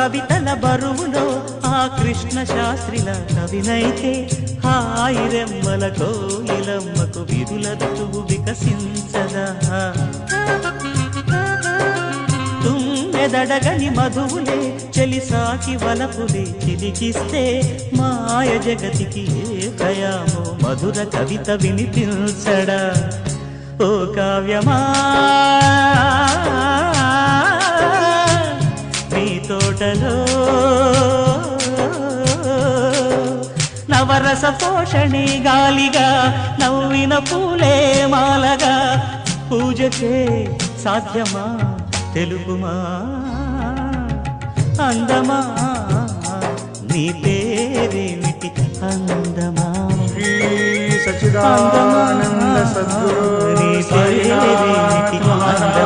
కవితల బరువులో ఆ కృష్ణ శాస్త్రిల కవినైతే హాయి రెమ్మల కోయిలమ్మకు విరులత్తువు వికసించదా తుమ్మెదడగని మధువులే చెలిసాకి వలపులే చిలికిస్తే మాయ జగతికి ఏ భయామో మధుర కవిత వినిపించడా ఓ కావ్యమా నీ తోటలో నవరస పోషణి గాలిగా నవ్విన పూలే మాలగా పూజకే సాధ్యమా తెలుగుమా అందమా నీ పేరేమిటి అందమా సచిదానంద సద్గురు నీ పేరేమిటి అందమా